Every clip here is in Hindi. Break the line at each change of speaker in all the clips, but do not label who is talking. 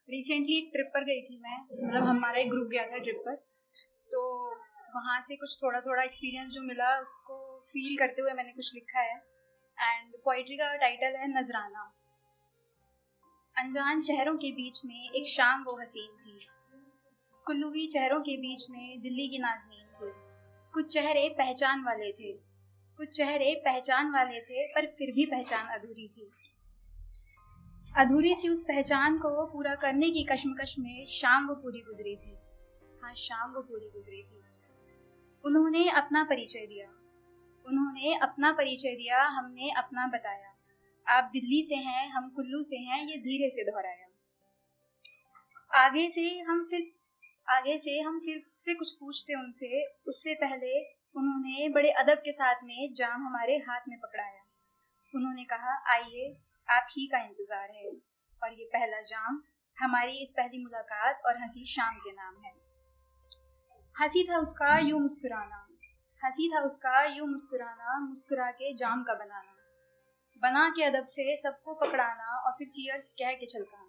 रिसेंटली एक ट्रिप पर गई थी मैं, मतलब हमारा एक ग्रुप गया था ट्रिप पर। तो वहाँ से कुछ थोड़ा थोड़ा एक्सपीरियंस जो मिला उसको फील करते हुए मैंने कुछ लिखा है। एंड पोइट्री का टाइटल है नजराना। अनजान शहरों के बीच में एक शाम वो हसीन थी, कुल्लूवी चेहरों के बीच में दिल्ली की नाज़नीन थी। कुछ चेहरे पहचान वाले थे, कुछ चेहरे पहचान वाले थे, पर फिर भी पहचान अधूरी थी। अधूरी सी उस पहचान को पूरा करने की कश्मकश में शाम वो पूरी गुजरी थी। हाँ, शाम वो पूरी गुजरी थी। उन्होंने अपना परिचय दिया, उन्होंने अपना परिचय दिया, हमने अपना बताया। आप दिल्ली से हैं, हम कुल्लू से हैं, ये धीरे से दोहराया। आगे से हम फिर से कुछ पूछते उनसे, उससे पहले उन्होंने बड़े अदब के साथ में जाम हमारे हाथ में पकड़ाया। उन्होंने कहा, आइए, आप ही का इंतजार है, और ये पहला जाम हमारी इस पहली मुलाकात और हंसी शाम के नाम है। हंसी था उसका यूं मुस्कुराना, हंसी था उसका यूं मुस्कुराना, मुस्कुरा के जाम का बनाना, बना के अदब से सबको पकड़ाना, और फिर चीयर्स कह के छलकाना,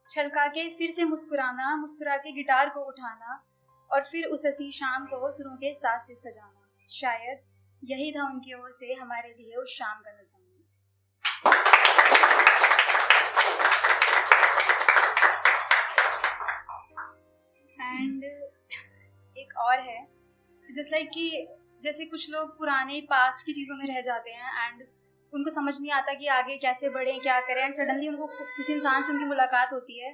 छलका के फिर से मुस्कुराना, मुस्कुरा के गिटार को उठाना, और फिर उस हंसी शाम को सुरों के साथ से सजाना। शायद यही था उनकी ओर से हमारे लिए उस शाम का नजराना। एंड एक और है, जस्ट लाइक कि जैसे कुछ लोग पुराने पास्ट की चीज़ों में रह जाते हैं एंड उनको समझ नहीं आता कि आगे कैसे बढ़ें, क्या करें, एंड सडनली उनको किसी इंसान से उनकी मुलाकात होती है।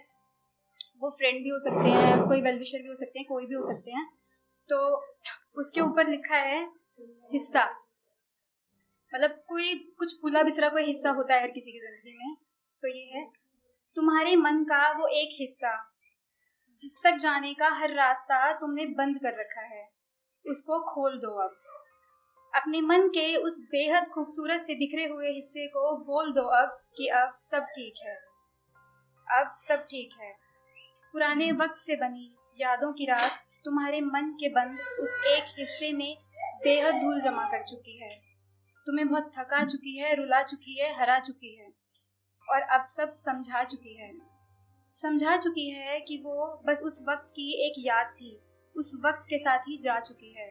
वो फ्रेंड भी हो सकते हैं, कोई वेल विशर भी हो सकते हैं, कोई भी हो सकते हैं। तो उसके ऊपर लिखा है हिस्सा, मतलब कोई कुछ भूला बिसरा कोई हिस्सा होता है हर किसी की जिंदगी में। तो ये है, तुम्हारे मन का वो एक हिस्सा जिस तक जाने का हर रास्ता तुमने बंद कर रखा है, उसको खोल दो अब। अपने मन के उस बेहद खूबसूरत से बिखरे हुए हिस्से को बोल दो अब कि अब सब ठीक है, अब सब ठीक है। पुराने वक्त से बनी यादों की राख तुम्हारे मन के बंद उस एक हिस्से में बेहद धूल जमा कर चुकी है। तुम्हें बहुत थका चुकी है, रुला चुकी है, हरा चुकी है, और अब सब समझा चुकी है। समझा चुकी है कि वो बस उस वक्त की एक याद थी, उस वक्त के साथ ही जा चुकी है।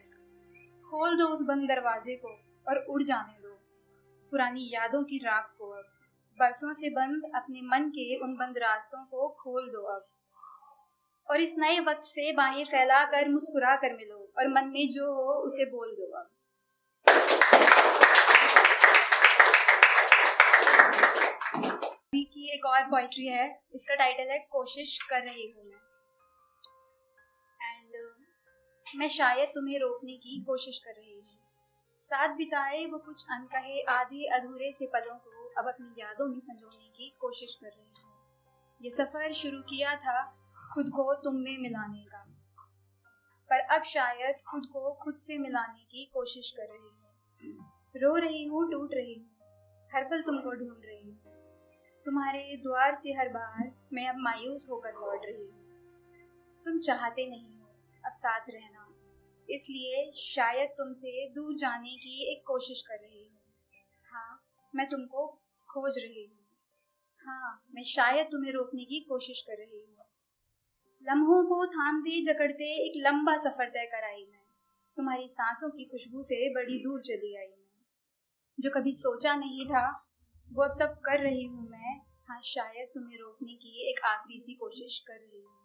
खोल दो उस बंद दरवाजे को और उड़ जाने दो पुरानी यादों की राख को अब। बरसों से बंद अपने मन के उन बंद रास्तों को खोल दो अब, और इस नए वक्त से बाहें फैला कर मुस्कुरा कर मिलो, और मन में जो हो उसे बोल दो अब। अभी की एक और पोइट्री है, इसका टाइटल है कोशिश कर रही हूँ मैं। एंड मैं शायद तुम्हें रोकने की कोशिश कर रही हूँ, साथ बिताए वो कुछ अनकहे आधे अधूरे से पलों को अब अपनी यादों में संजोने की कोशिश कर रही हूँ। ये सफ़र शुरू किया था खुद को तुम में मिलाने का, पर अब शायद खुद को खुद से मिलाने की कोशिश कर रही हूँ। रो रही हूँ, टूट रही हूँ, हर पल तुमको ढूंढ रही हूँ। तुम्हारे द्वार से हर बार मैं अब मायूस होकर लौट रही हूँ। तुम चाहते नहीं हो अब साथ रहना, इसलिए शायद तुमसे दूर जाने की एक कोशिश कर रही हूँ। हाँ, मैं तुमको खोज रही हूँ। हाँ, मैं शायद तुम्हें रोकने की कोशिश कर रही हूँ। लम्हों को थामते जकड़ते एक लंबा सफ़र तय कराई मैं, तुम्हारी सांसों की खुशबू से बड़ी दूर चली आई मैं। जो कभी सोचा नहीं था वो अब सब कर रही हूँ मैं। हाँ, शायद तुम्हें रोकने की एक आखिरी सी कोशिश कर रही हूँ।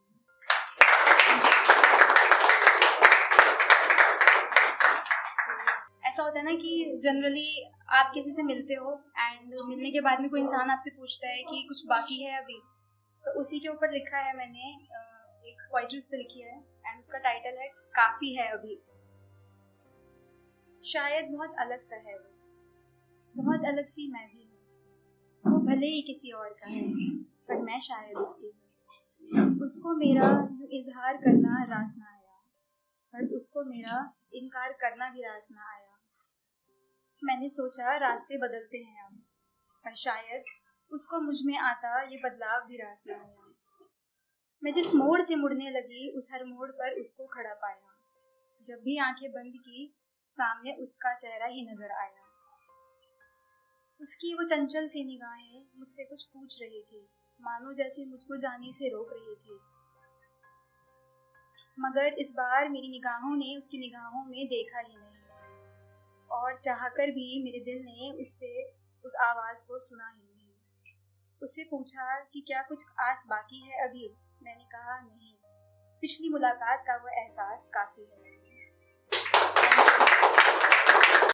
ऐसा होता है ना कि जनरली आप किसी से मिलते हो एंड मिलने के बाद में कोई इंसान आपसे पूछता है कि कुछ बाकी है अभी, तो उसी के ऊपर लिखा है मैंने, एक पोइट्री उस पर लिखी है एंड उसका टाइटल है काफ़ी है अभी। शायद बहुत अलग सा है वो, बहुत अलग सी मैं भी हूँ। वो भले ही किसी और का है, पर मैं शायद उसकी हूँ। उसको मेरा इजहार करना रास ना आया, पर उसको मेरा इनकार करना भी रास ना आया। मैंने सोचा रास्ते बदलते हैं अब, पर शायद उसको मुझ में आता ये बदलाव भी रास ना आया। मैं जिस मोड़ से मुड़ने लगी उस हर मोड़ पर उसको खड़ा पाया। जब भी आंखें बंद की सामने उसका चेहरा ही नजर आया। उसकी वो चंचल सी निगाहें मुझसे कुछ पूछ रही थी, मानो जैसे मुझको जाने से रोक रही थी। मगर इस बार मेरी निगाहों ने उसकी निगाहों में देखा ही नहीं, और चाहकर भी मेरे दिल ने उससे उस आवाज़ को सुना ही नहीं। उससे पूछा कि क्या कुछ आस बाकी है अभी। मैंने कहा नहीं, पिछली मुलाकात का वो एहसास काफ़ी है।